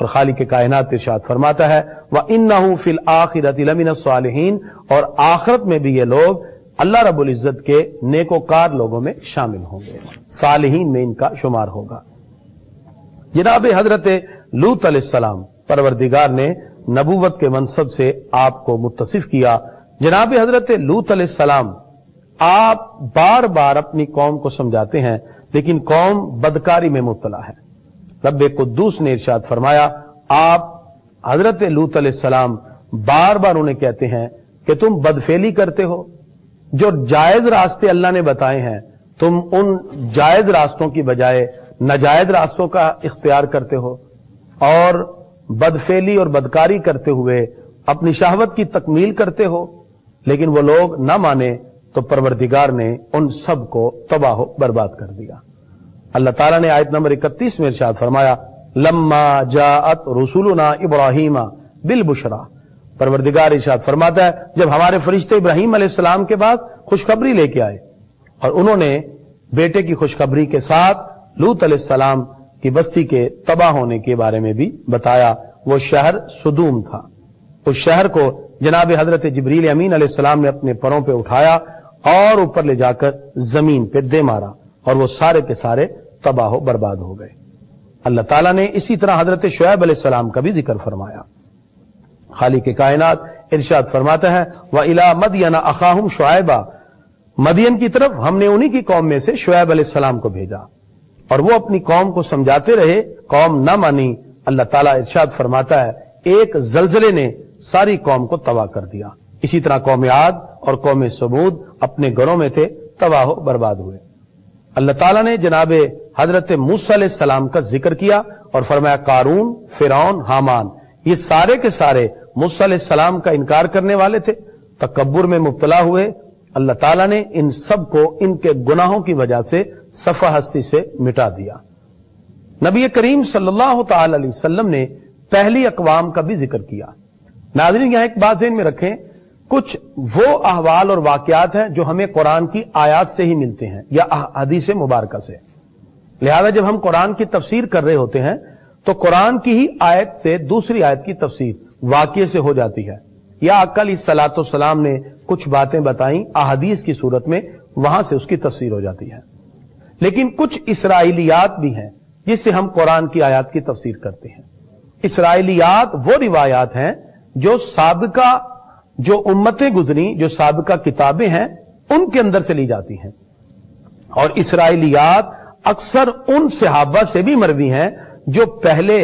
اور خالق کائنات ارشاد فرماتا ہے وَإِنَّهُ فِي الْآخِرَةِ لَمِنَ الصَّالِحِينَ، اور آخرت میں بھی یہ لوگ اللہ رب العزت کے نیکوکار لوگوں میں شامل ہوں گے، صالحین میں ان کا شمار ہوگا۔ جناب حضرت لوط علیہ السلام، پروردگار نے نبوت کے منصب سے آپ کو متصف کیا۔ جناب حضرت لوط علیہ السلام، آپ بار بار اپنی قوم کو سمجھاتے ہیں لیکن قوم بدکاری میں مبتلا ہے۔ رب قدوس نے ارشاد فرمایا، آپ حضرت لوط علیہ السلام بار بار انہیں کہتے ہیں کہ تم بدفعلی کرتے ہو، جو جائز راستے اللہ نے بتائے ہیں تم ان جائز راستوں کی بجائے ناجائز راستوں کا اختیار کرتے ہو، اور بدفعلی اور بدکاری کرتے ہوئے اپنی شہوت کی تکمیل کرتے ہو، لیکن وہ لوگ نہ مانے تو پروردگار نے ان سب کو تباہ و برباد کر دیا۔ اللہ تعالیٰ نے آیت نمبر 31 میں ارشاد فرمایا لما جاءت رسولنا ابراہیم بالبشرا، پروردگار ارشاد فرماتا ہے جب ہمارے فرشتے ابراہیم علیہ السلام کے بعد خوشخبری لے کے آئے اور انہوں نے بیٹے کی خوشخبری کے ساتھ لوط علیہ السلام کی بستی کے تباہ ہونے کے بارے میں بھی بتایا، وہ شہر سدوم تھا۔ اس شہر کو جناب حضرت جبریل امین علیہ السلام نے اپنے پروں پہ اٹھایا اور اوپر لے جا کر زمین پہ دے مارا، اور وہ سارے کے سارے تباہ و برباد ہو گئے۔ اللہ تعالیٰ نے اسی طرح حضرت شعیب علیہ السلام کا بھی ذکر فرمایا۔ خالق کائنات ارشاد فرماتا ہے وَإِلَى مَدْيَنَ أَخَاهُمْ شُعَيْبًا، مدین کی طرف ہم نے انہی کی قوم میں سے شعیب علیہ السلام کو بھیجا، اور وہ اپنی قوم کو سمجھاتے رہے، قوم نہ مانی۔ اللہ تعالیٰ ارشاد فرماتا ہے ایک زلزلے نے ساری قوم کو تباہ کر دیا۔ اسی طرح قوم عاد اور قوم سمود اپنے گھروں میں تھے، تباہ و برباد ہوئے۔ اللہ تعالیٰ نے جناب حضرت موسیٰ علیہ السلام کا ذکر کیا اور فرمایا قارون، فرعون، حامان، یہ سارے کے سارے موسیٰ علیہ السلام کا انکار کرنے والے تھے، تکبر میں مبتلا ہوئے۔ اللہ تعالیٰ نے ان سب کو ان کے گناہوں کی وجہ سے صفحہ ہستی سے مٹا دیا۔ نبی کریم صلی اللہ تعالی علیہ وسلم نے پہلی اقوام کا بھی ذکر کیا۔ ناظرین یہاں ایک بات ذہن میں رکھیں، کچھ وہ احوال اور واقعات ہیں جو ہمیں قرآن کی آیات سے ہی ملتے ہیں یا حدیث مبارکہ سے، لہذا جب ہم قرآن کی تفسیر کر رہے ہوتے ہیں تو قرآن کی ہی آیت سے دوسری آیت کی تفسیر واقعے سے ہو جاتی ہے، یا آقا علیہ الصلوۃ والسلام نے کچھ باتیں بتائیں احادیث کی صورت میں، وہاں سے اس کی تفسیر ہو جاتی ہے۔ لیکن کچھ اسرائیلیات بھی ہیں جس سے ہم قرآن کی آیات کی تفسیر کرتے ہیں۔ اسرائیلیات وہ روایات ہیں جو سابقہ جو امتیں گزری، جو سابقہ کتابیں ہیں ان کے اندر سے لی جاتی ہیں، اور اسرائیلیات اکثر ان صحابہ سے بھی مروی ہیں جو پہلے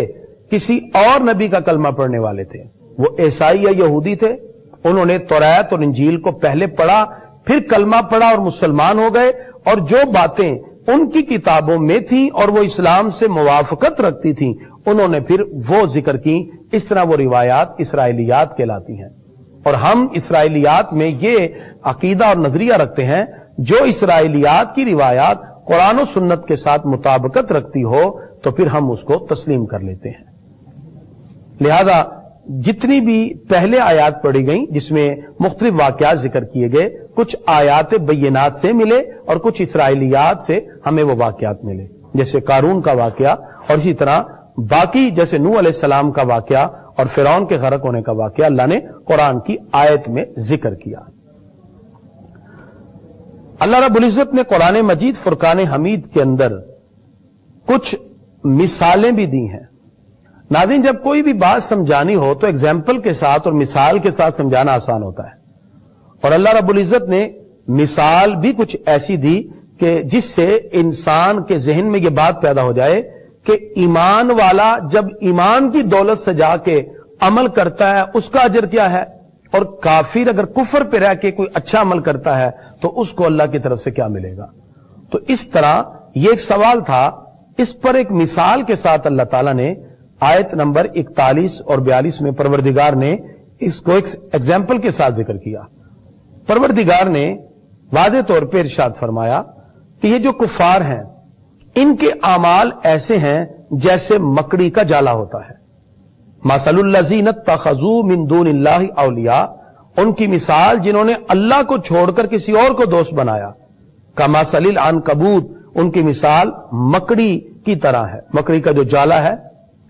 کسی اور نبی کا کلمہ پڑھنے والے تھے، وہ عیسائی یا یہودی تھے، انہوں نے توریت اور انجیل کو پہلے پڑھا، پھر کلمہ پڑھا اور مسلمان ہو گئے، اور جو باتیں ان کی کتابوں میں تھیں اور وہ اسلام سے موافقت رکھتی تھیں انہوں نے پھر وہ ذکر کی۔ اس طرح وہ روایات اسرائیلیات کہلاتی ہیں، اور ہم اسرائیلیات میں یہ عقیدہ اور نظریہ رکھتے ہیں جو اسرائیلیات کی روایات قرآن و سنت کے ساتھ مطابقت رکھتی ہو تو پھر ہم اس کو تسلیم کر لیتے ہیں۔ لہذا جتنی بھی پہلے آیات پڑھی گئیں جس میں مختلف واقعات ذکر کیے گئے، کچھ آیات بینات سے ملے اور کچھ اسرائیلیات سے ہمیں وہ واقعات ملے، جیسے قارون کا واقعہ، اور اسی طرح باقی جیسے نوح علیہ السلام کا واقعہ اور فرعون کے غرق ہونے کا واقعہ اللہ نے قرآن کی آیت میں ذکر کیا۔ اللہ رب العزت نے قرآن مجید فرقان حمید کے اندر کچھ مثالیں بھی دی ہیں۔ ناظرین جب کوئی بھی بات سمجھانی ہو تو ایگزامپل کے ساتھ اور مثال کے ساتھ سمجھانا آسان ہوتا ہے، اور اللہ رب العزت نے مثال بھی کچھ ایسی دی کہ جس سے انسان کے ذہن میں یہ بات پیدا ہو جائے کہ ایمان والا جب ایمان کی دولت سے جا کے عمل کرتا ہے اس کا اجر کیا ہے، اور کافر اگر کفر پہ رہ کے کوئی اچھا عمل کرتا ہے تو اس کو اللہ کی طرف سے کیا ملے گا۔ تو اس طرح یہ ایک سوال تھا، اس پر ایک مثال کے ساتھ اللہ تعالیٰ نے آیت نمبر 41 اور 42 میں پروردگار نے اس کو ایک ایگزامپل کے ساتھ ذکر کیا۔ پروردگار نے واضح طور پہ ارشاد فرمایا کہ یہ جو کفار ہیں ان کے اعمال ایسے ہیں جیسے مکڑی کا جالا ہوتا ہے۔ مثل الذین اتخذوا من دون اللہ اولیاء، ان کی مثال جنہوں نے اللہ کو چھوڑ کر کسی اور کو دوست بنایا، کمثل العنکبوت، ان کی مثال مکڑی کی طرح ہے۔ مکڑی کا جو جالا ہے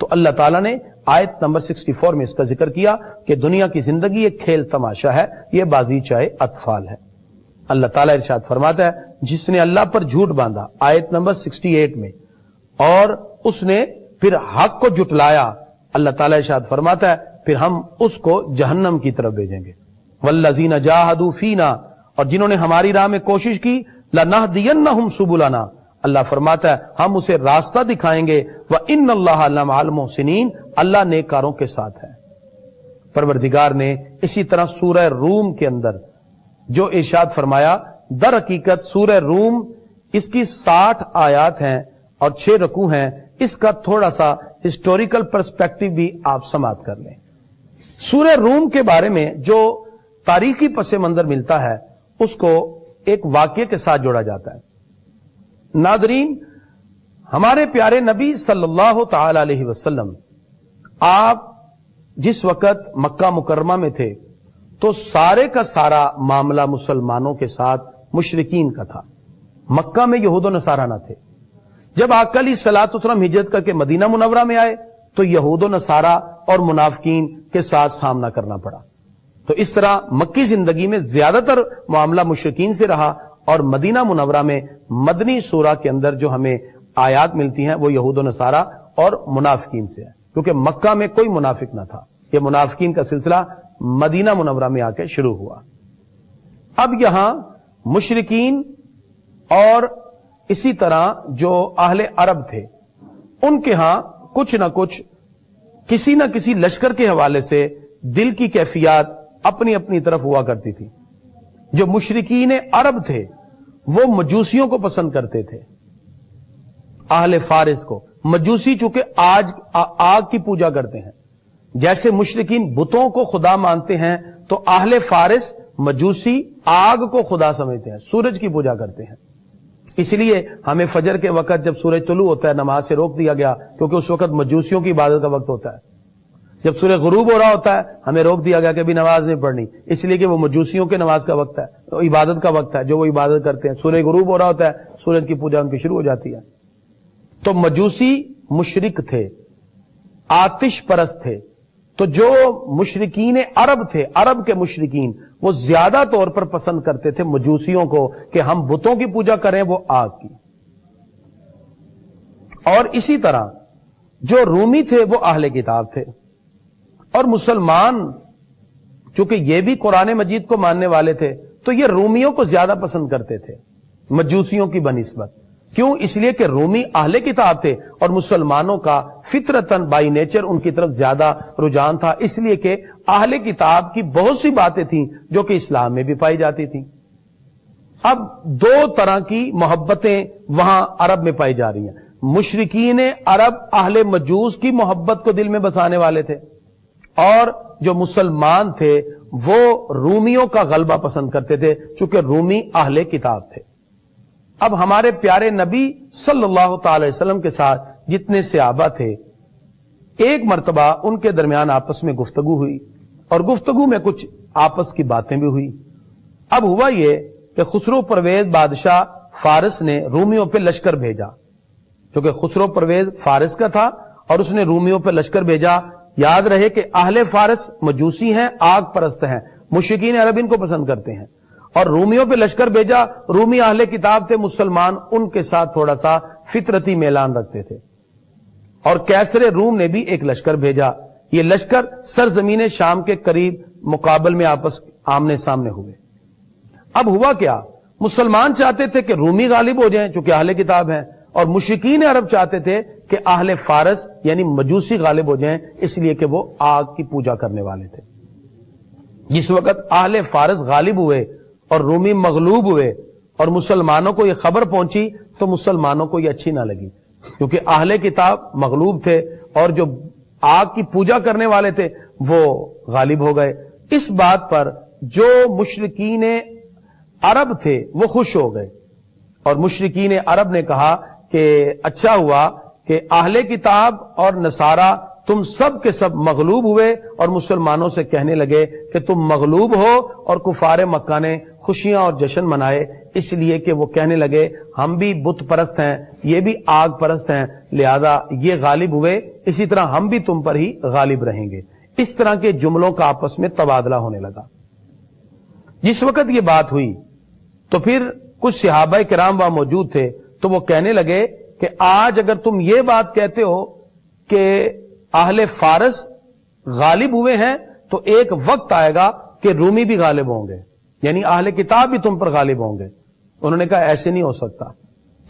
تو اللہ تعالیٰ نے آیت نمبر 64 میں اس کا ذکر کیا کہ دنیا کی زندگی ایک کھیل تماشا ہے، یہ بازی چاہے اطفال ہے۔ اللہ تعالیٰ ارشاد فرماتا ہے جس نے اللہ پر جھوٹ باندھا، آیت نمبر 68 میں، اور اس نے پھر حق کو جھٹلایا، اللہ تعالیٰ ارشاد فرماتا ہے پھر ہم اس کو جہنم کی طرف بھیجیں گے۔ والذین جاہدوا فینا، اور جنہوں نے ہماری راہ میں کوشش کی، لنہدینہم سبلنا، اللہ فرماتا ہے ہم اسے راستہ دکھائیں گے، وَإِنَّ اللَّهَ لَمَعَ الْمُحْسِنِينَ، اللہ نیک کاروں کے ساتھ ہے۔ پروردگار نے اسی طرح سورہ روم کے اندر جو ارشاد فرمایا، در حقیقت سورہ روم اس کی 60 آیات ہیں اور 6 رکوع ہیں، اس کا تھوڑا سا ہسٹوریکل پرسپیکٹو بھی آپ سماعت کر لیں۔ سورہ روم کے بارے میں جو تاریخی پس منظر ملتا ہے اس کو ایک واقعے کے ساتھ جوڑا جاتا ہے۔ ناظرین، ہمارے پیارے نبی صلی اللہ تعالی علیہ وسلم آپ جس وقت مکہ مکرمہ میں تھے تو سارے کا سارا معاملہ مسلمانوں کے ساتھ مشرکین کا تھا۔ مکہ میں یہود و نصارہ نہ تھے۔ جب آقا علیہ الصلوۃ والسلام ہجرت کر کے مدینہ منورہ میں آئے تو یہود و نصارہ اور منافقین کے ساتھ سامنا کرنا پڑا۔ تو اس طرح مکی زندگی میں زیادہ تر معاملہ مشرکین سے رہا، اور مدینہ منورہ میں مدنی سورہ کے اندر جو ہمیں آیات ملتی ہیں وہ یہود و نصارہ اور منافقین سے ہے، کیونکہ مکہ میں کوئی منافق نہ تھا۔ یہ منافقین کا سلسلہ مدینہ منورہ میں آ کے شروع ہوا۔ اب یہاں مشرکین اور اسی طرح جو اہل عرب تھے ان کے ہاں کچھ نہ کچھ کسی نہ کسی لشکر کے حوالے سے دل کی کیفیات اپنی اپنی طرف ہوا کرتی تھی۔ جو مشرکین عرب تھے وہ مجوسیوں کو پسند کرتے تھے، اہل فارس کو۔ مجوسی چونکہ آگ کی پوجا کرتے ہیں، جیسے مشرکین بتوں کو خدا مانتے ہیں تو اہل فارس مجوسی آگ کو خدا سمجھتے ہیں، سورج کی پوجا کرتے ہیں۔ اس لیے ہمیں فجر کے وقت جب سورج طلوع ہوتا ہے نماز سے روک دیا گیا، کیونکہ اس وقت مجوسیوں کی عبادت کا وقت ہوتا ہے۔ جب سورج غروب ہو رہا ہوتا ہے ہمیں روک دیا گیا کہ ابھی نماز نہیں پڑھنی، اس لیے کہ وہ مجوسیوں کے نماز کا وقت ہے، عبادت کا وقت ہے، جو وہ عبادت کرتے ہیں۔ سورج غروب ہو رہا ہوتا ہے، سورج کی پوجا ان کی شروع ہو جاتی ہے۔ تو مجوسی مشرک تھے، آتش پرست تھے۔ تو جو مشرکین عرب تھے، عرب کے مشرکین، وہ زیادہ طور پر پسند کرتے تھے مجوسیوں کو کہ ہم بتوں کی پوجا کریں، وہ آگ کی۔ اور اسی طرح جو رومی تھے وہ اہل کتاب تھے، اور مسلمان چونکہ یہ بھی قرآن مجید کو ماننے والے تھے تو یہ رومیوں کو زیادہ پسند کرتے تھے مجوسیوں کی بنسبت۔ کیوں؟ اس لیے کہ رومی اہل کتاب تھے اور مسلمانوں کا فطرتاً بائی نیچر ان کی طرف زیادہ رجحان تھا، اس لیے کہ اہل کتاب کی بہت سی باتیں تھیں جو کہ اسلام میں بھی پائی جاتی تھیں۔ اب دو طرح کی محبتیں وہاں عرب میں پائی جا رہی ہیں۔ مشرکین عرب اہل مجوس کی محبت کو دل میں بسانے والے تھے، اور جو مسلمان تھے وہ رومیوں کا غلبہ پسند کرتے تھے، چونکہ رومی اہل کتاب تھے۔ اب ہمارے پیارے نبی صلی اللہ تعالی وسلم کے ساتھ جتنے صحابہ تھے، ایک مرتبہ ان کے درمیان آپس میں گفتگو ہوئی، اور گفتگو میں کچھ آپس کی باتیں بھی ہوئی۔ اب ہوا یہ کہ خسرو پرویز بادشاہ فارس نے رومیوں پہ لشکر بھیجا، کیونکہ خسرو پرویز فارس کا تھا اور اس نے رومیوں پہ لشکر بھیجا۔ یاد رہے کہ اہل فارس مجوسی ہیں، آگ پرست ہیں، مشرکین عرب ان کو پسند کرتے ہیں، اور رومیوں پہ لشکر بھیجا۔ رومی اہل کتاب تھے، مسلمان ان کے ساتھ تھوڑا سا فطرتی میلان رکھتے تھے، اور کیسر روم نے بھی ایک لشکر بھیجا۔ یہ لشکر سرزمین شام کے قریب مقابل میں آپس آمنے سامنے ہوئے۔ اب ہوا کیا؟ مسلمان چاہتے تھے کہ رومی غالب ہو جائیں چونکہ اہل کتاب ہیں، اور مشرکین عرب چاہتے تھے کہ اہل فارس یعنی مجوسی غالب ہو جائیں، اس لیے کہ وہ آگ کی پوجا کرنے والے تھے۔ جس وقت اہل فارس غالب ہوئے اور رومی مغلوب ہوئے اور مسلمانوں کو یہ خبر پہنچی تو مسلمانوں کو یہ اچھی نہ لگی، کیونکہ اہل کتاب مغلوب تھے اور جو آگ کی پوجا کرنے والے تھے وہ غالب ہو گئے۔ اس بات پر جو مشرکین عرب تھے وہ خوش ہو گئے، اور مشرکین عرب نے کہا کہ اچھا ہوا کہ اہل کتاب اور نصارہ تم سب کے سب مغلوب ہوئے اور مسلمانوں سے کہنے لگے کہ تم مغلوب ہو، اور کفار مکہ نے خوشیاں اور جشن منائے، اس لیے کہ وہ کہنے لگے ہم بھی بت پرست ہیں، یہ بھی آگ پرست ہیں، لہذا یہ غالب ہوئے، اسی طرح ہم بھی تم پر ہی غالب رہیں گے۔ اس طرح کے جملوں کا آپس میں تبادلہ ہونے لگا۔ جس وقت یہ بات ہوئی تو پھر کچھ صحابہ کرام وہاں موجود تھے، تو وہ کہنے لگے کہ آج اگر تم یہ بات کہتے ہو کہ اہل فارس غالب ہوئے ہیں تو ایک وقت آئے گا کہ رومی بھی غالب ہوں گے، یعنی اہل کتاب بھی تم پر غالب ہوں گے۔ انہوں نے کہا ایسے نہیں ہو سکتا۔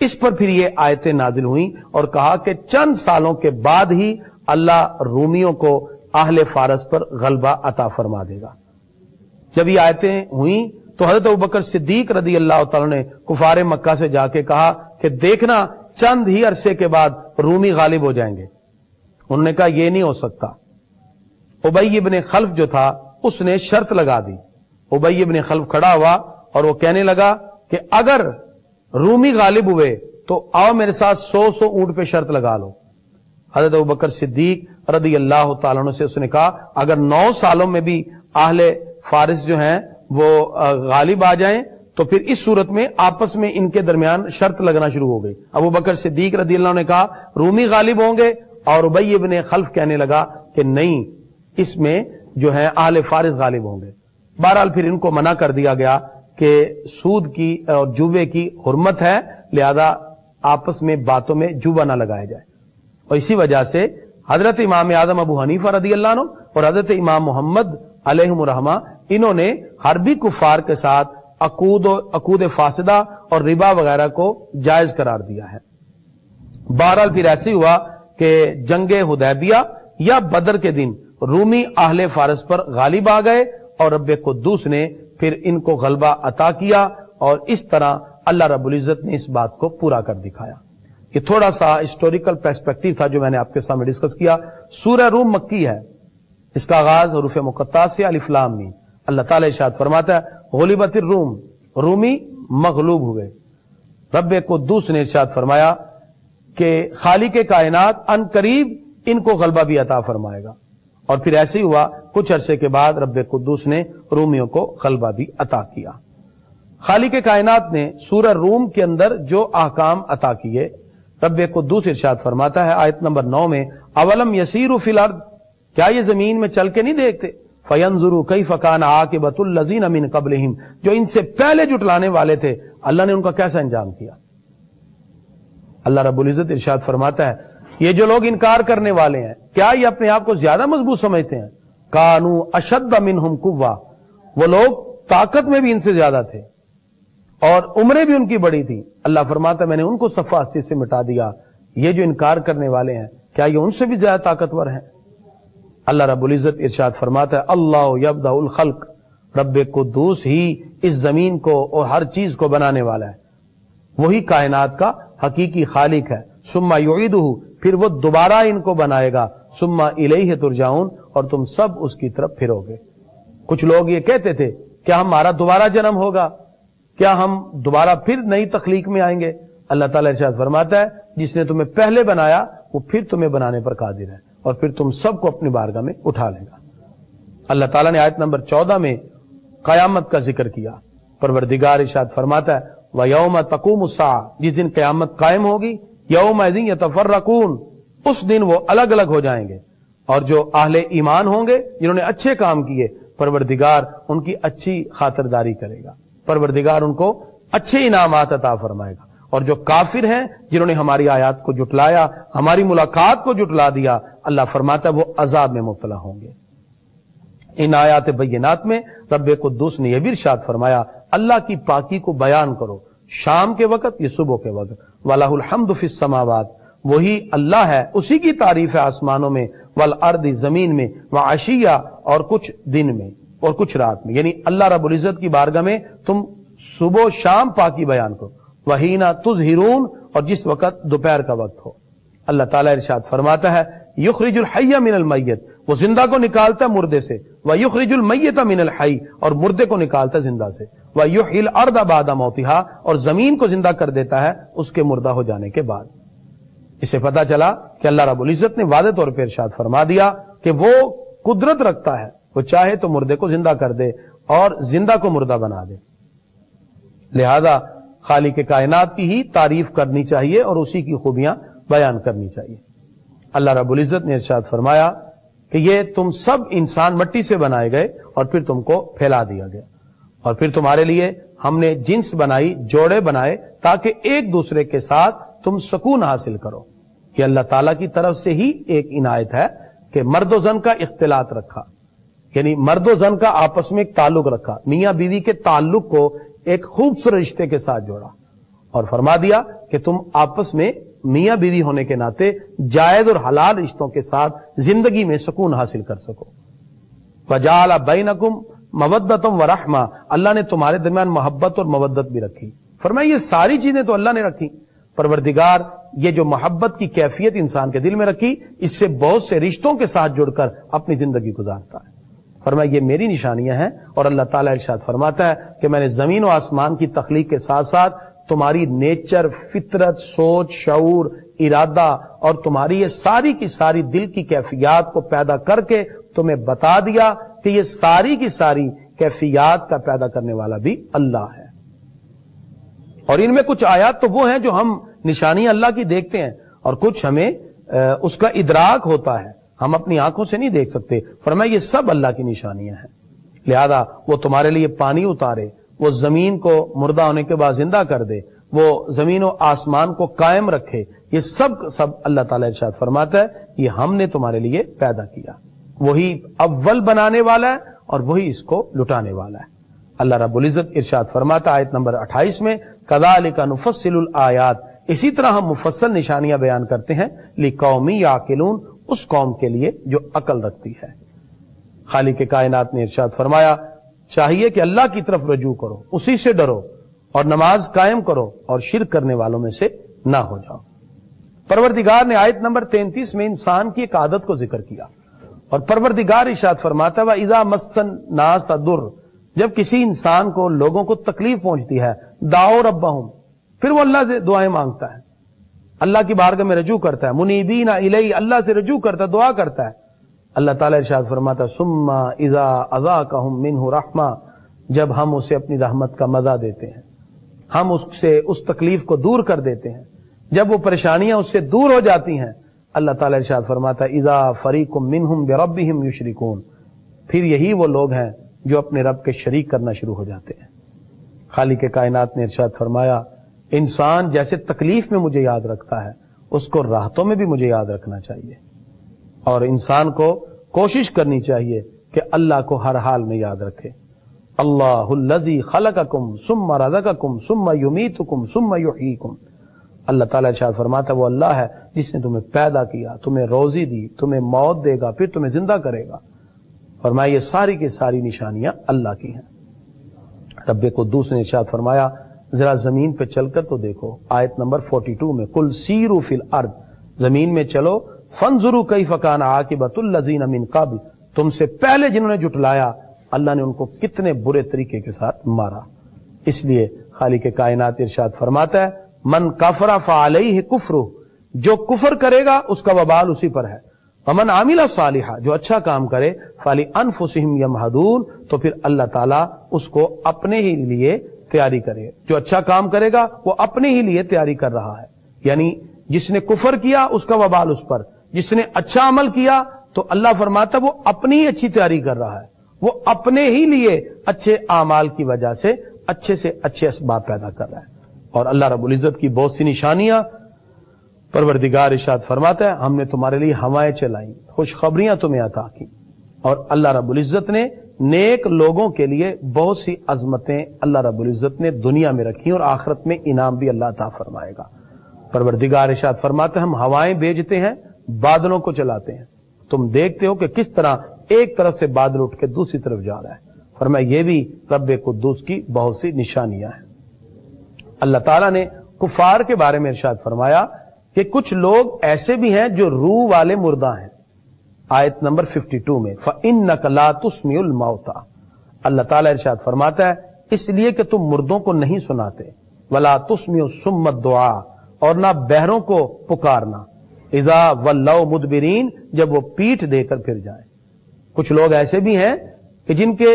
اس پر پھر یہ آیتیں نازل ہوئیں اور کہا کہ چند سالوں کے بعد ہی اللہ رومیوں کو اہل فارس پر غلبہ عطا فرما دے گا۔ جب یہ آیتیں ہوئیں تو حضرت ابوبکر صدیق رضی اللہ تعالیٰ نے کفار مکہ سے جا کے کہا کہ دیکھنا چند ہی عرصے کے بعد رومی غالب ہو جائیں گے۔ انہوں نے کہا یہ نہیں ہو سکتا۔ ابی ابن خلف جو تھا اس نے شرط لگا دی۔ ابی ابن خلف کھڑا ہوا اور وہ کہنے لگا کہ اگر رومی غالب ہوئے تو آؤ میرے ساتھ 100 اونٹ پہ شرط لگا لو۔ حضرت ابوبکر صدیق رضی اللہ تعالیٰ عنہ سے اس نے کہا اگر 9 سالوں میں بھی اہل فارس جو ہیں وہ غالب آ جائیں تو پھر اس صورت میں آپس میں ان کے درمیان شرط لگنا شروع ہو گئی۔ ابوبکر صدیق رضی اللہ عنہ نے کہا رومی غالب ہوں گے، اور ابی ابن خلف کہنے لگا کہ نہیں، اس میں جو ہے اہل فارس غالب ہوں گے۔ بہرحال پھر ان کو منع کر دیا گیا کہ سود کی اور جوے کی حرمت ہے، لہذا آپس میں باتوں میں جوبہ نہ لگایا جائے۔ اور اسی وجہ سے حضرت امام اعظم ابو حنیفہ رضی اللہ عنہ اور حضرت امام محمد علیہم الرحمہ انہوں نے حربی کفار کے ساتھ عقود فاسدہ اور ربا وغیرہ کو جائز قرار دیا ہے۔ بہرحال پھر ایسے ہوا کہ جنگ حدیبیہ یا بدر کے دن رومی اہل فارس پر غالب آ گئے اور رب قدوس نے پھر ان کو غلبہ عطا کیا، اور اس طرح اللہ رب العزت نے اس بات کو پورا کر دکھایا۔ یہ تھوڑا سا ہسٹوریکل پرسپیکٹو تھا جو میں نے آپ کے سامنے ڈسکس کیا۔ سورہ روم مکی ہے، اس کا آغاز حروف مقطعات سے الف لام میم۔ اللہ تعالی ارشاد فرماتا ہے غلبت الروم، رومی مغلوب ہوئے۔ رب قدوس نے ارشاد فرمایا کہ خالق کائنات ان قریب ان کو غلبہ بھی عطا فرمائے گا، اور پھر ایسے ہی ہوا، کچھ عرصے کے بعد رب قدوس نے رومیوں کو غلبہ بھی عطا کیا۔ خالق کائنات نے سورہ روم کے اندر جو احکام عطا کیے، رب قدوس ارشاد فرماتا ہے آیت نمبر 9 میں اولم یسیروا فی الارض، کیا یہ زمین میں چل کے نہیں دیکھتے؟ فینظروا کیف کان عاقبۃ الذین من قبلہم، جو ان سے پہلے جھٹلانے والے تھے اللہ نے ان کا کیسا انجام کیا۔ اللہ رب العزت ارشاد فرماتا ہے یہ جو لوگ انکار کرنے والے ہیں، کیا یہ اپنے آپ کو زیادہ مضبوط سمجھتے ہیں؟ کانوا اشد منہم قوہ، وہ لوگ طاقت میں بھی ان سے زیادہ تھے اور عمریں بھی ان کی بڑی تھی۔ اللہ فرماتا ہے میں نے ان کو صفحہ ہستی سے مٹا دیا۔ یہ جو انکار کرنے والے ہیں کیا یہ ان سے بھی زیادہ طاقتور ہیں؟ اللہ رب العزت ارشاد فرماتا ہے اللہ یبدأ الخلق، رب قدوس ہی اس زمین کو اور ہر چیز کو بنانے والا ہے، وہی کائنات کا حقیقی خالق ہے۔ ثم یعیدہ، پھر وہ دوبارہ ان کو بنائے گا۔ ثم الیہ ترجعون، اور تم سب اس کی طرف پھرو گے۔ کچھ لوگ یہ کہتے تھے کیا ہمارا دوبارہ جنم ہوگا، کیا ہم دوبارہ پھر نئی تخلیق میں آئیں گے؟ اللہ تعالیٰ ارشاد فرماتا ہے جس نے تمہیں پہلے بنایا وہ پھر تمہیں بنانے پر قادر ہے، اور پھر تم سب کو اپنی بارگاہ میں اٹھا لے گا۔ اللہ تعالیٰ نے آیت نمبر 14 میں قیامت کا ذکر کیا۔ پروردگار ارشاد فرماتا ہے وَيَوْمَ تَقُومُ السَّاعَةُ، جس دن قیامت قائم ہوگی، يَوْمَئِذٍ يَتَفَرَّقُونَ، اس دن وہ الگ الگ ہو جائیں گے، اور جو اہل ایمان ہوں گے جنہوں نے اچھے کام کیے پروردگار ان کی اچھی خاطرداری کرے گا، پروردگار ان کو اچھے انعامات عطا فرمائے گا، اور جو کافر ہیں جنہوں نے ہماری آیات کو جھٹلایا، ہماری ملاقات کو جھٹلا دیا، اللہ فرماتا ہے وہ عذاب میں مبتلا ہوں گے۔ ان آیات بینات میں رب قدوس نے یہ بھی ارشاد فرمایا اللہ کی پاکی کو بیان کرو، شام کے وقت یا صبح کے وقت۔ وَلَهُ الْحَمْدُ فِي السَّمَاوَاتِ، وہی اللہ ہے، اسی کی تعریف ہے آسمانوں میں، والارض زمین میں، وعشیہ اور کچھ دن میں اور کچھ رات میں، یعنی اللہ رب العزت کی بارگاہ میں تم صبح و شام پاکی بیان کرو۔ وَحِينَ تُظْهِرُونَ، اور جس وقت دوپہر کا وقت ہو۔ اللہ تعالیٰ ارشاد فرماتا ہے یخرج الحی من المیت، وہ زندہ کو نکالتا ہے مردے سے، ویخرج المیت من الحی، اور مردے کو نکالتا ہے زندہ سے، ویحیی الارض بعد موتها، اور زمین کو زندہ کر دیتا ہے اس کے مردہ ہو جانے کے بعد۔ اس سے پتا چلا کہ اللہ رب العزت نے واضح طور پہ ارشاد فرما دیا کہ وہ قدرت رکھتا ہے، وہ چاہے تو مردے کو زندہ کر دے اور زندہ کو مردہ بنا دے، لہذا خالق کائنات کی ہی تعریف کرنی چاہیے اور اسی کی خوبیاں بیان کرنی چاہیے۔ اللہ رب العزت نے ارشاد فرمایا کہ یہ تم سب انسان مٹی سے بنائے گئے اور پھر تم کو پھیلا دیا گیا، اور پھر تمہارے لیے ہم نے جنس بنائی، جوڑے بنائے تاکہ ایک دوسرے کے ساتھ تم سکون حاصل کرو۔ یہ اللہ تعالیٰ کی طرف سے ہی ایک عنایت ہے کہ مرد و زن کا اختلاط رکھا، یعنی مرد و زن کا آپس میں ایک تعلق رکھا، میاں بیوی کے تعلق کو ایک خوبصورت رشتے کے ساتھ جوڑا اور فرما دیا کہ تم آپس میں میاں بیوی ہونے کے ناطے جائز اور حلال رشتوں کے ساتھ زندگی میں سکون حاصل کر سکو۔ وَجَعَلَ بَيْنَكُمْ مَوَدَّةً وَرَحْمَةً، اللہ نے تمہارے درمیان محبت اور مودت بھی رکھی۔ فرمایا یہ ساری چیزیں تو اللہ نے رکھی، پروردگار یہ جو محبت کی کیفیت انسان کے دل میں رکھی، اس سے بہت سے رشتوں کے ساتھ جڑ کر اپنی زندگی گزارتا ہے۔ فرمایا یہ میری نشانیاں ہیں، اور اللہ تعالیٰ ارشاد فرماتا ہے کہ میں نے زمین و آسمان کی تخلیق کے ساتھ ساتھ تمہاری نیچر، فطرت، سوچ، شعور، ارادہ اور تمہاری یہ ساری کی ساری دل کی کیفیات کو پیدا کر کے تمہیں بتا دیا کہ یہ ساری کی ساری کیفیات کا پیدا کرنے والا بھی اللہ ہے۔ اور ان میں کچھ آیات تو وہ ہیں جو ہم نشانیاں اللہ کی دیکھتے ہیں، اور کچھ ہمیں اس کا ادراک ہوتا ہے، ہم اپنی آنکھوں سے نہیں دیکھ سکتے۔ فرمایا یہ سب اللہ کی نشانیاں ہیں، لہذا وہ تمہارے لیے پانی اتارے، وہ زمین کو مردہ ہونے کے بعد زندہ کر دے، وہ زمین و آسمان کو قائم رکھے، یہ سب اللہ تعالیٰ ارشاد فرماتا ہے یہ ہم نے تمہارے لیے پیدا کیا۔ وہی اول بنانے والا ہے اور وہی اس کو لٹانے والا ہے۔ اللہ رب العزت ارشاد فرماتا ہے آیت نمبر 28 میں، کذالک نفصل الآیات، اسی طرح ہم مفصل نشانیاں بیان کرتے ہیں، لقوم یعقلون، اس قوم کے لیے جو عقل رکھتی ہے۔ خالق کائنات نے ارشاد فرمایا چاہیے کہ اللہ کی طرف رجوع کرو، اسی سے ڈرو اور نماز قائم کرو اور شرک کرنے والوں میں سے نہ ہو جاؤ۔ پروردگار نے آیت نمبر 33 میں انسان کی ایک عادت کو ذکر کیا، اور پروردگار ارشاد فرماتا ہے وَإِذَا مَسَّ النَّاسَ ضُرٌّ، جب کسی انسان کو، لوگوں کو تکلیف پہنچتی ہے، دعوا ربہم، پھر وہ اللہ سے دعائیں مانگتا ہے، اللہ کی بارگاہ میں رجوع کرتا ہے، منیبین الیہ، اللہ سے رجوع کرتا ہے، دعا کرتا ہے۔ اللہ تعالیٰ ارشاد فرماتا ہے ثم اذا اذاقہم منہ رحمہ، جب ہم اسے اپنی رحمت کا مزہ دیتے ہیں، ہم اس سے اس تکلیف کو دور کر دیتے ہیں، جب وہ پریشانیاں اس سے دور ہو جاتی ہیں، اللہ تعالیٰ ارشاد فرماتا ہے اذا فریق منہم بربہم یشرکون، پھر یہی وہ لوگ ہیں جو اپنے رب کے شریک کرنا شروع ہو جاتے ہیں۔ خالق کائنات نے ارشاد فرمایا انسان جیسے تکلیف میں مجھے یاد رکھتا ہے، اس کو راحتوں میں بھی مجھے یاد رکھنا چاہیے، اور انسان کو کوشش کرنی چاہیے کہ اللہ کو ہر حال میں یاد رکھے۔ اللہ الذی خلقکم ثم رزقکم ثم یمیتکم ثم یحییکم، اللہ تعالیٰ ارشاد فرماتا ہے وہ اللہ ہے جس نے تمہیں پیدا کیا، تمہیں روزی دی، تمہیں موت دے گا، پھر تمہیں زندہ کرے گا۔ فرمایا یہ ساری کی ساری نشانیاں اللہ کی ہیں۔ رب قدوس نے ارشاد فرمایا ذرا زمین پہ چل کر تو دیکھو، آیت نمبر 42 میں قل سیروا فی الارض، زمین میں چلو، فانظروا کیف کان عاقبۃ الذین من قبل، تم سے پہلے جنہوں نے جھٹلایا اللہ نے ان کو کتنے برے طریقے کے ساتھ مارا۔ اس لیے خالق کائنات ارشاد فرماتا ہے من کفر فعلیہ کفرہ، جو کفر کرے گا اس کا وبال اسی پر ہے، ومن عمل صالحا، جو اچھا کام کرے فلانفسہم یمہدون، تو پھر اللہ تعالیٰ اس کو اپنے ہی لیے تیاری کرے، جو اچھا کام کرے گا وہ اپنے ہی لیے تیاری کر رہا ہے، یعنی جس نے کفر کیا اس کا وبال اس پر، جس نے اچھا عمل کیا تو اللہ فرماتا وہ اپنی ہی اچھی تیاری کر رہا ہے، وہ اپنے ہی لیے اچھے اعمال کی وجہ سے اچھے اسباب پیدا کر رہا ہے۔ اور اللہ رب العزت کی بہت سی نشانیاں، پروردگار ارشاد فرماتا ہے ہم نے تمہارے لیے ہوائیں چلائیں، خوشخبریاں تمہیں عطا کی، اور اللہ رب العزت نے نیک لوگوں کے لیے بہت سی عظمتیں اللہ رب العزت نے دنیا میں رکھی، اور آخرت میں انعام بھی اللہ عطا فرمائے گا۔ پروردگار ارشاد فرماتا ہے ہم ہوائیں بھیجتے ہیں، بادلوں کو چلاتے ہیں، تم دیکھتے ہو کہ کس طرح ایک طرف سے بادل اٹھ کے دوسری طرف جا رہا ہے۔ فرمایا یہ بھی رب قدوس کی بہت سی نشانیاں ہیں۔ اللہ تعالیٰ نے کفار کے بارے میں ارشاد فرمایا کہ کچھ لوگ ایسے بھی ہیں جو روح والے مردہ ہیں، آیت نمبر 52 میں فَإِنَّكَ لَا تُسْمِعُ الْمَوْتَى، اللہ تعالیٰ ارشاد فرماتا ہے اس لیے کہ تم مردوں کو نہیں سناتے، وَلَا تُسْمِعُ الصُّمَّ الدُّعَاء، اور نہ بہروں کو پکارنا، اذا ولوا مدبرین، جب وہ پیٹھ دے کر پھر جائیں۔ کچھ لوگ ایسے بھی ہیں کہ جن کے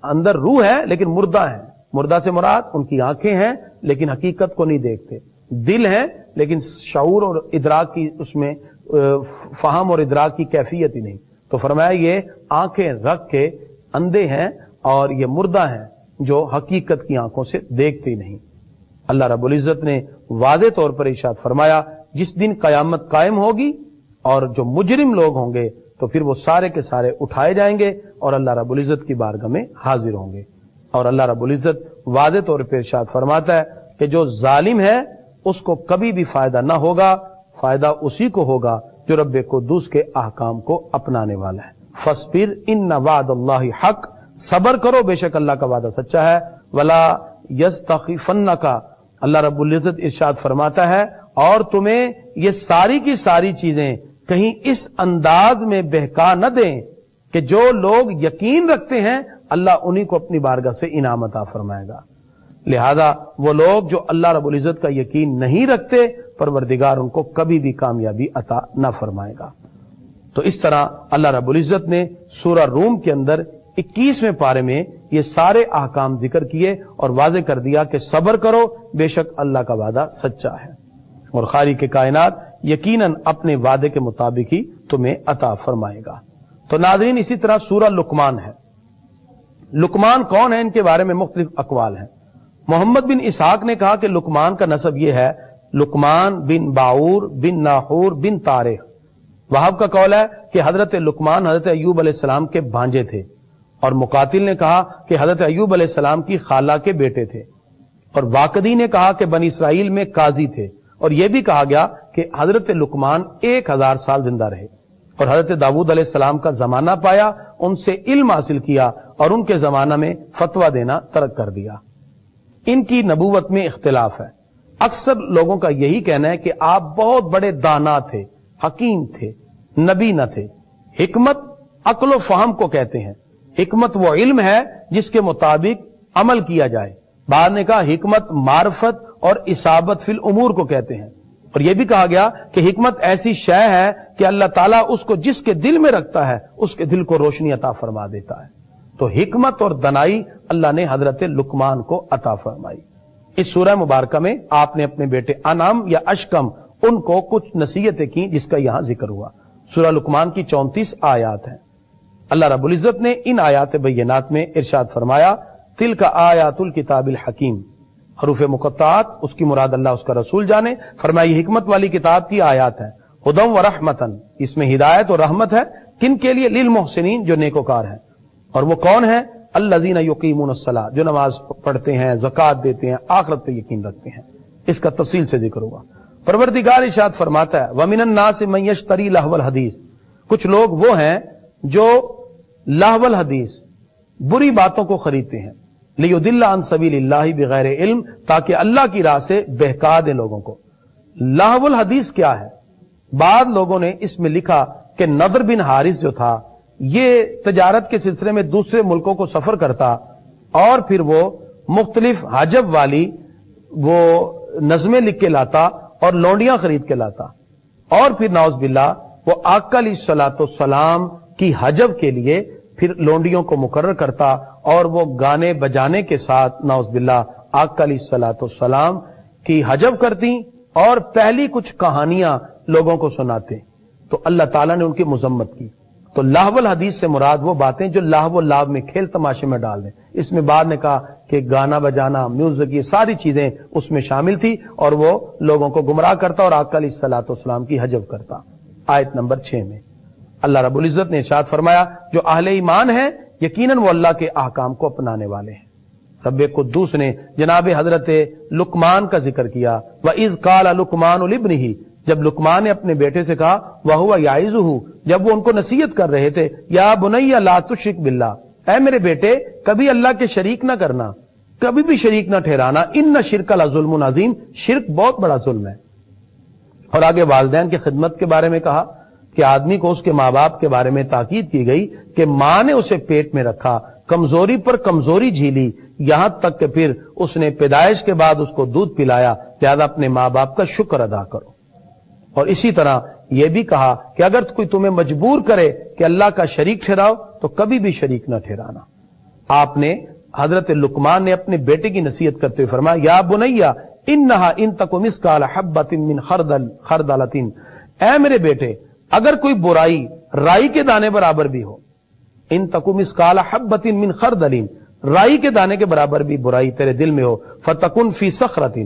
اندر روح ہے لیکن مردہ ہیں، مردہ سے مراد ان کی آنکھیں ہیں لیکن حقیقت کو نہیں دیکھتے، دل ہیں لیکن شعور اور ادراک کی اس میں فہم اور ادراک کی کیفیت ہی نہیں۔ تو فرمایا یہ آنکھیں رکھ کے اندھے ہیں اور یہ مردہ ہیں جو حقیقت کی آنکھوں سے دیکھتے نہیں۔ اللہ رب العزت نے واضح طور پر ارشاد فرمایا جس دن قیامت قائم ہوگی اور جو مجرم لوگ ہوں گے تو پھر وہ سارے کے سارے اٹھائے جائیں گے اور اللہ رب العزت کی بارگاہ میں حاضر ہوں گے۔ اور اللہ رب العزت واضح طور پر ارشاد فرماتا ہے کہ جو ظالم ہے اس کو کبھی بھی فائدہ نہ ہوگا، فائدہ اسی کو ہوگا جو رب قدوس کے احکام کو اپنانے والا ہے۔ فاصبر ان وعد اللہ حق، صبر کرو بے شک اللہ کا وعدہ سچا ہے۔ ولا یستخفنک، اللہ رب العزت ارشاد فرماتا ہے اور تمہیں یہ ساری کی ساری چیزیں کہیں اس انداز میں بہکا نہ دیں کہ جو لوگ یقین رکھتے ہیں اللہ انہی کو اپنی بارگاہ سے انعام عطا فرمائے گا، لہذا وہ لوگ جو اللہ رب العزت کا یقین نہیں رکھتے پروردگار ان کو کبھی بھی کامیابی عطا نہ فرمائے گا۔ تو اس طرح اللہ رب العزت نے سورہ روم کے اندر 21ویں پارے میں یہ سارے احکام ذکر کیے اور واضح کر دیا کہ صبر کرو بے شک اللہ کا وعدہ سچا ہے اور خالق کائنات یقیناً اپنے وعدے کے مطابق ہی تمہیں عطا فرمائے گا۔ تو ناظرین اسی طرح سورہ لقمان ہے۔ لقمان کون ہے؟ ان کے بارے میں مختلف اقوال ہیں۔ محمد بن اسحاق نے کہا کہ لقمان کا نسب یہ ہے لقمان بن باعور بن ناحور بن طارق۔ وہاب کا قول ہے کہ حضرت لقمان حضرت ایوب علیہ السلام کے بھانجے تھے، اور مقاتل نے کہا کہ حضرت ایوب علیہ السلام کی خالہ کے بیٹے تھے، اور واقدی نے کہا کہ بنی اسرائیل میں قاضی تھے، اور یہ بھی کہا گیا کہ حضرت لقمان 1000 سال زندہ رہے اور حضرت داؤد علیہ السلام کا زمانہ پایا، ان سے علم حاصل کیا اور ان کے زمانہ میں فتویٰ دینا ترک کر دیا۔ ان کی نبوت میں اختلاف ہے۔ اکثر لوگوں کا یہی کہنا ہے کہ آپ بہت بڑے دانا تھے، حکیم تھے، نبی نہ تھے۔ حکمت عقل و فہم کو کہتے ہیں۔ حکمت وہ علم ہے جس کے مطابق عمل کیا جائے۔ بعد نے کہا حکمت معرفت اور اصابت فی الامور کو کہتے ہیں، اور یہ بھی کہا گیا کہ حکمت ایسی شے ہے کہ اللہ تعالیٰ اس کو جس کے دل میں رکھتا ہے اس کے دل کو روشنی عطا فرما دیتا ہے۔ تو حکمت اور دنائی اللہ نے حضرت لقمان کو عطا فرمائی۔ اس سورہ مبارکہ میں آپ نے اپنے بیٹے انعم یا اشکم ان کو کچھ نصیحتیں کی جس کا یہاں ذکر ہوا۔ سورہ لقمان کی 34 آیات ہیں۔ اللہ رب العزت نے ان آیات بینات میں ارشاد فرمایا تلک آیات الکتاب الحکیم، حروف مقطعات اس کی مراد اللہ اس کا رسول جانے، فرمائی حکمت والی کتاب کی آیات ہیں، ہدی و رحمتن، اس میں ہدایت اور رحمت ہے، کن کے لیے؟ للمحسنین، جو نیکوکار ہیں۔ اور وہ کون ہیں؟ الذین یقیمون الصلاۃ، جو نماز پڑھتے ہیں، زکوٰۃ دیتے ہیں، آخرت پہ یقین رکھتے ہیں۔ اس کا تفصیل سے ذکر ہوا۔ پروردگار ارشاد فرماتا ہے وَمِنَ النَّاسِ مَن یشتری لہو الحدیث، کچھ لوگ وہ ہیں جو لہو الحدیث، بری باتوں کو خریدتے ہیں، لیضل عن سبیل اللہ بغیر علم، تاکہ اللہ کی راہ سے بہکا دیں لوگوں کو۔ لہو الحدیث کیا ہے؟ بعض لوگوں نے اس میں لکھا کہ نضر بن حارث جو تھا یہ تجارت کے سلسلے میں دوسرے ملکوں کو سفر کرتا اور پھر وہ مختلف حجب والی وہ نظمیں لکھ کے لاتا اور لونڈیاں خرید کے لاتا، اور پھر نعوذ باللہ وہ آقا علیہ الصلوۃ والسلام کی حجب کے لیے پھر لونڈیوں کو مقرر کرتا اور وہ گانے بجانے کے ساتھ نعوذ باللہ آقا علیہ الصلوۃ والسلام کی حجب کرتی اور پہلی کچھ کہانیاں لوگوں کو سناتے۔ تو اللہ تعالیٰ نے ان کی مذمت کی۔ تو لہو الحدیث سے مراد وہ باتیں جو لہو لعب میں، کھیل تماشے میں ڈال دیں۔ اس میں بعد نے کہا کہ گانا بجانا، میوزک، یہ ساری چیزیں اس میں شامل تھی اور وہ لوگوں کو گمراہ کرتا اور آقا علیہ الصلوۃ والسلام کی حجب کرتا۔ آیت نمبر 6 میں اللہ رب العزت نے ارشاد فرمایا جو اہل ایمان ہیں یقیناً وہ اللہ کے احکام کو اپنانے والے ہیں۔ رب قدوس نے جناب حضرت لقمان کا ذکر کیا، وَإِذْ قَالَ لُقْمَانُ لِابْنِهِ، جب لقمان نے اپنے بیٹے سے کہا وَهُوَ يَعِظُهُ، جب وہ ان کو نصیحت کر رہے تھے، یا بنی لا تشرک باللہ، اے میرے بیٹے کبھی اللہ کے شریک نہ کرنا، کبھی بھی شریک نہ ٹھہرانا، ان شرک لظلم عظیم، شرک بہت بڑا ظلم ہے۔ اور آگے والدین کی خدمت کے بارے میں کہا کہ آدمی کو اس کے ماں باپ کے بارے میں تاکید کی گئی کہ ماں نے اسے پیٹ میں رکھا، کمزوری پر کمزوری جھیلی، یہاں تک کہ پھر اس نے پیدائش کے بعد اس کو دودھ پلایا، لہذا اپنے ماں باپ کا شکر ادا کرو۔ اور اسی طرح یہ بھی کہا کہ اگر کوئی تمہیں مجبور کرے کہ اللہ کا شریک ٹھہراؤ تو کبھی بھی شریک نہ ٹھہرانا۔ آپ نے حضرت لقمان نے اپنے بیٹے کی نصیحت کرتے ہوئے فرمایا یا بنیا انہا ان تک مثقال حبۃ من خردلۃ، اے میرے بیٹے اگر کوئی برائی رائی کے دانے برابر بھی ہو، ان تک مثقال حبۃ من خردل، رائی کے دانے کے برابر بھی برائی تیرے دل میں ہو، فتکن فی صخرۃ،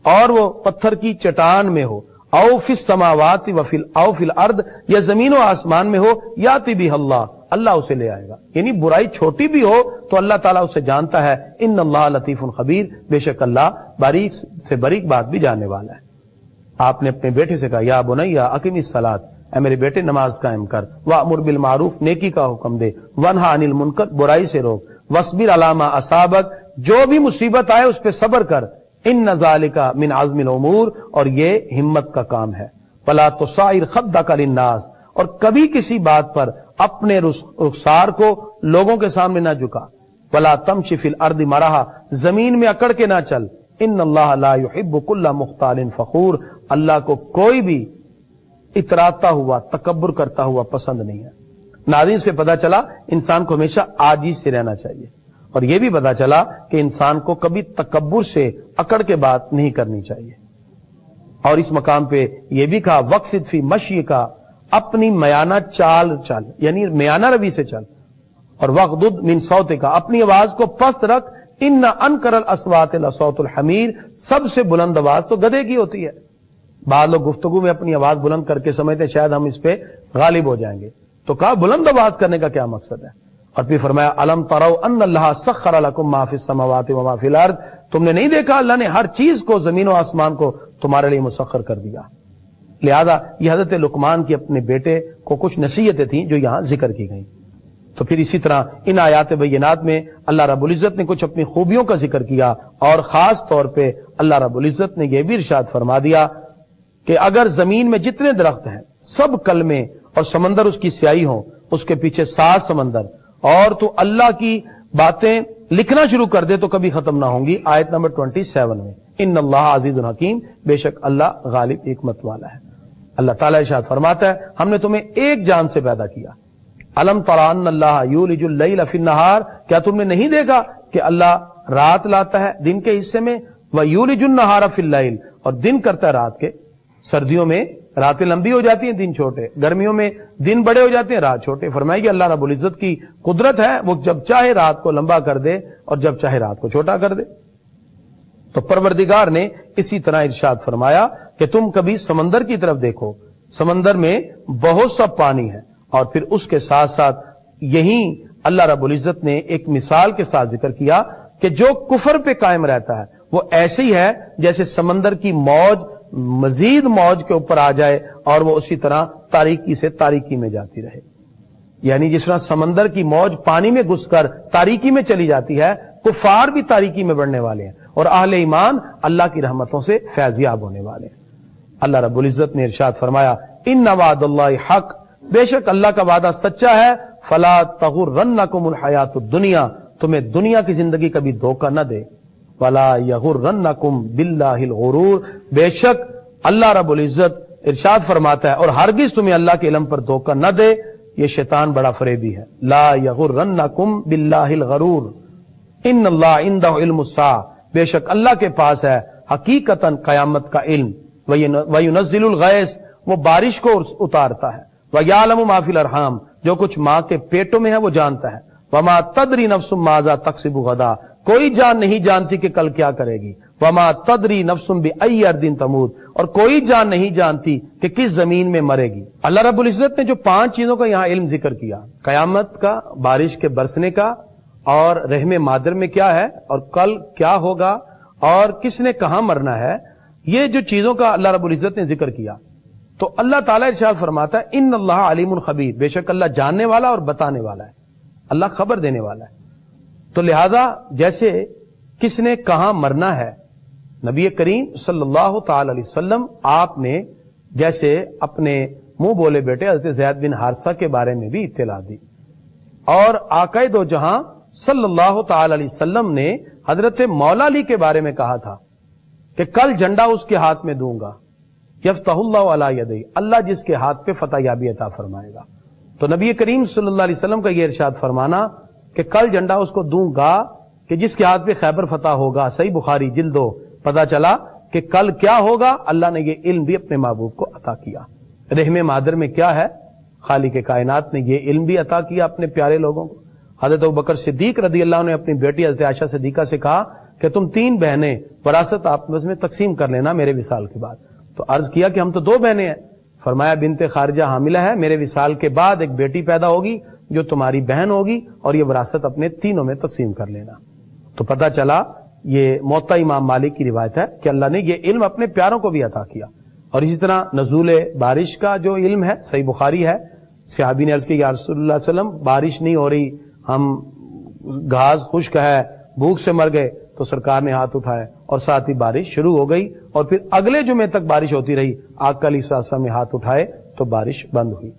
اور وہ پتھر کی چٹان میں ہو، او فی السماوات او فی الارض، یا زمین و آسمان میں ہو، یاتی بہ اللہ، اللہ اسے لے آئے گا۔ یعنی برائی چھوٹی بھی ہو تو اللہ تعالیٰ اسے جانتا ہے، ان اللہ لطیف خبیر، بے شک اللہ باریک سے باریک بات بھی جاننے والا ہے۔ آپ نے اپنے بیٹے سے کہا یا بنیا اقم الصلاۃ، اے میرے بیٹے نماز قائم کر، وامر بالمعروف، نیکی کا حکم دے، ونہا عن المنکر، برائی سے روک، واصبر علی ما اصابک، جو بھی مصیبت آئے اس پہ صبر کر، ان ذالک من عزم الامور، اور یہ ہمت کا کام ہے، فلا تصعر خدک للناس، اور کبھی کسی بات پر اپنے رخسار کو لوگوں کے سامنے نہ جھکا، ولا تمشی فی الارض مرحا، زمین میں اکڑ کے نہ چل، ان اللہ لا یحب کل مختال فخور، اللہ کو کوئی بھی اتراتا ہوا تکبر کرتا ہوا پسند نہیں ہے۔ ناظرین سے پتا چلا انسان کو ہمیشہ عاجز سے رہنا چاہیے، اور یہ بھی پتا چلا کہ انسان کو کبھی تکبر سے اکڑ کے بات نہیں کرنی چاہیے۔ اور اس مقام پہ یہ بھی کہا وقصد فی مشی کا، اپنی میانہ چال چل، یعنی میانہ روی سے چل، اور وغضض من صوتک کا، اپنی آواز کو پس رکھ، ان انکر الاصوات لصوت الحمیر، سب سے بلند آواز تو گدھے کی ہوتی ہے۔ بعض لوگ گفتگو میں اپنی آواز بلند کر کے سمجھتے شاید ہم اس پہ غالب ہو جائیں گے، تو کہا بلند آواز کرنے کا کیا مقصد ہے؟ اور پھر فرمایا الم تروا ان اللہ سخر لکم ما فی السماوات و ما فی الارض، تم نے نہیں دیکھا اللہ نے ہر چیز کو، زمین و آسمان کو تمہارے لیے مسخر کر دیا۔ لہذا یہ حضرت لقمان کی اپنے بیٹے کو کچھ نصیحتیں تھیں جو یہاں ذکر کی گئیں۔ تو پھر اسی طرح ان آیات بینات میں اللہ رب العزت نے کچھ اپنی خوبیوں کا ذکر کیا، اور خاص طور پہ اللہ رب العزت نے یہ بھی ارشاد فرما دیا کہ اگر زمین میں جتنے درخت ہیں سب کلمے اور سمندر اس کی سیاہی ہوں، اس کے پیچھے 7 سمندر، اور تو اللہ کی باتیں لکھنا شروع کر دے تو کبھی ختم نہ ہوں گی۔ آیت نمبر 27 میں ان اللہ عزیز الحکیم، بے شک اللہ غالب حکمت والا ہے۔ اللہ تعالیٰ ارشاد فرماتا ہے ہم نے تمہیں ایک جان سے پیدا کیا۔ الم تر ان اللہ یولج اللیل فی النہار، کیا تم نے نہیں دیکھا کہ اللہ رات لاتا ہے دن کے حصے میں، ویولج النہار فی اللیل، اور دن کرتا ہے رات کے۔ سردیوں میں راتیں لمبی ہو جاتی ہیں دن چھوٹے، گرمیوں میں دن بڑے ہو جاتے ہیں رات چھوٹے۔ فرمائے کہ اللہ رب العزت کی قدرت ہے، وہ جب چاہے رات کو لمبا کر دے اور جب چاہے رات کو چھوٹا کر دے۔ تو پروردگار نے اسی طرح ارشاد فرمایا کہ تم کبھی سمندر کی طرف دیکھو، سمندر میں بہت سا پانی ہے، اور پھر اس کے ساتھ ساتھ یہیں اللہ رب العزت نے ایک مثال کے ساتھ ذکر کیا کہ جو کفر پہ قائم رہتا ہے وہ ایسے ہی ہے جیسے سمندر کی موج مزید موج کے اوپر آ جائے اور وہ اسی طرح تاریکی سے تاریکی میں جاتی رہے۔ یعنی جس طرح سمندر کی موج پانی میں گھس کر تاریکی میں چلی جاتی ہے، کفار بھی تاریکی میں بڑھنے والے ہیں، اور اہل ایمان اللہ کی رحمتوں سے فیضیاب ہونے والے ہیں۔ اللہ رب العزت نے ارشاد فرمایا ان وعد اللہ حق، بے شک اللہ کا وعدہ سچا ہے، فلا تغرنکم الحیات الدنیا، تمہیں دنیا کی زندگی کبھی دھوکہ نہ دے، ولا یغرنکم باللہ الغرور، بے شک اللہ رب العزت ارشاد فرماتا ہے اور ہرگز تمہیں اللہ کے علم پر دھوکہ نہ دے، یہ شیطان بڑا فریبی ہے۔ لا یغرنکم باللہ الغرور ان اللہ عندہ علم الساعہ، بے شک اللہ کے پاس ہے حقیقتاً قیامت کا علم، وینزل الغیث، وہ بارش کو اتارتا ہے، ویعلم ما فی الارحام، جو کچھ ماں کے پیٹوں میں ہے وہ جانتا ہے، وما تدری نفس ماذا تکسب غدا، کوئی جان نہیں جانتی کہ کل کیا کرے گی، وما تدری نفس بأی ارض تموت، اور کوئی جان نہیں جانتی کہ کس زمین میں مرے گی۔ اللہ رب العزت نے جو 5 چیزوں کا یہاں علم ذکر کیا، قیامت کا، بارش کے برسنے کا، اور رحم مادر میں کیا ہے، اور کل کیا ہوگا، اور کس نے کہاں مرنا ہے، یہ جو چیزوں کا اللہ رب العزت نے ذکر کیا، تو اللہ تعالیٰ ارشاد فرماتا ہے ان اللہ علیم خبیر، بے شک اللہ جاننے والا اور بتانے والا ہے، اللہ خبر دینے والا ہے۔ تو لہذا جیسے کس نے کہاں مرنا ہے، نبی کریم صلی اللہ تعالی علیہ وسلم آپ نے جیسے اپنے منہ بولے بیٹے حضرت زید بن حارثہ کے بارے میں بھی اطلاع دی، اور آقائے دو جہاں صلی اللہ تعالی علیہ وسلم نے حضرت مولا علی کے بارے میں کہا تھا کہ کل جھنڈا اس کے ہاتھ میں دوں گا، یفتح اللہ علی یدیہ، اللہ جس کے ہاتھ پہ فتح یابی عطا فرمائے گا۔ تو نبی کریم صلی اللہ علیہ وسلم کا یہ ارشاد فرمانا کہ کل جھنڈا اس کو دوں گا کہ جس کے ہاتھ پہ خیبر فتح ہوگا، صحیح بخاری جلد 2، پتا چلا کہ کل کیا ہوگا، اللہ نے یہ علم بھی اپنے محبوب کو عطا کیا۔ رحم مادر میں کیا ہے، خالق کائنات نے یہ علم بھی عطا کیا اپنے پیارے لوگوں کو۔ حضرت ابوبکر صدیق رضی اللہ عنہ نے اپنی بیٹی حضرت عائشہ صدیقہ سے کہا کہ تم 3 بہنیں وراثت آپس میں تقسیم کر لینا میرے وصال کے بعد۔ تو عرض کیا کہ ہم تو 2 بہنیں ہیں، فرمایا بنت خارجہ حاملہ ہے، میرے وصال کے بعد ایک بیٹی پیدا ہوگی جو تمہاری بہن ہوگی، اور یہ وراثت اپنے تینوں میں تقسیم کر لینا۔ تو پتہ چلا یہ موطا امام مالک کی روایت ہے کہ اللہ نے یہ علم اپنے پیاروں کو بھی عطا کیا۔ اور اسی طرح نزول بارش کا جو علم ہے، صحیح بخاری ہے، صحابی نے عرض کی یا رسول اللہ صلی اللہ علیہ وسلم بارش نہیں ہو رہی، ہم گھاس خشک ہے، بھوک سے مر گئے، تو سرکار نے ہاتھ اٹھائے اور ساتھ ہی بارش شروع ہو گئی، اور پھر اگلے جمعے تک بارش ہوتی رہی، آقا علیہ السلام نے ہاتھ اٹھائے تو بارش بند ہوئی۔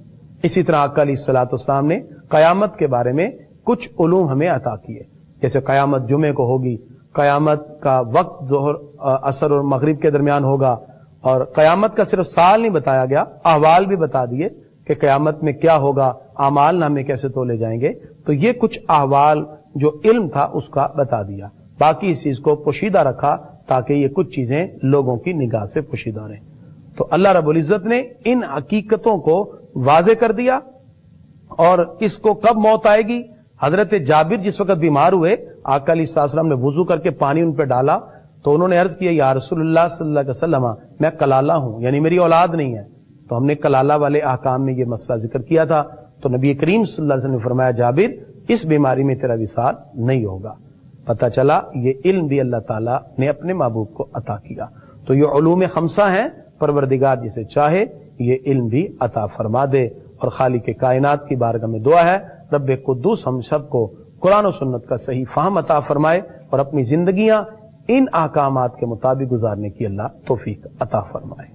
اسی طرح آقا علیہ السلام نے قیامت کے بارے میں کچھ علوم ہمیں عطا کیے، جیسے قیامت جمعے کو ہوگی، قیامت کا وقت ظہر عصر اور مغرب کے درمیان ہوگا، اور قیامت کا صرف سال نہیں بتایا گیا، احوال بھی بتا دیے کہ قیامت میں کیا ہوگا، اعمال نامے کیسے تولے جائیں گے۔ تو یہ کچھ احوال جو علم تھا اس کا بتا دیا، باقی اس چیز کو پوشیدہ رکھا تاکہ یہ کچھ چیزیں لوگوں کی نگاہ سے پوشیدہ رہیں۔ تو اللہ رب العزت نے ان حقیقتوں کو واضح کر دیا۔ اور اس کو کب موت آئے گی، حضرت جابر جس وقت بیمار ہوئے، آقا علیہ السلام نے وضو کر کے پانی ان پہ ڈالا تو انہوں نے عرض کیا یا رسول اللہ صلی اللہ علیہ وسلم میں کلالہ ہوں، یعنی میری اولاد نہیں ہے۔ تو ہم نے کلالہ والے احکام میں یہ مسئلہ ذکر کیا تھا، تو نبی کریم صلی اللہ علیہ وسلم نے فرمایا جابر اس بیماری میں تیرا وصال نہیں ہوگا۔ پتہ چلا یہ علم بھی اللہ تعالیٰ نے اپنے محبوب کو عطا کیا۔ تو یہ علوم 5 ہیں، پروردگار جسے چاہے یہ علم بھی عطا فرما دے۔ اور خالق کائنات کی بارگاہ میں دعا ہے رب قدوس ہم سب کو قرآن و سنت کا صحیح فہم عطا فرمائے اور اپنی زندگیاں ان احکامات کے مطابق گزارنے کی اللہ توفیق عطا فرمائے۔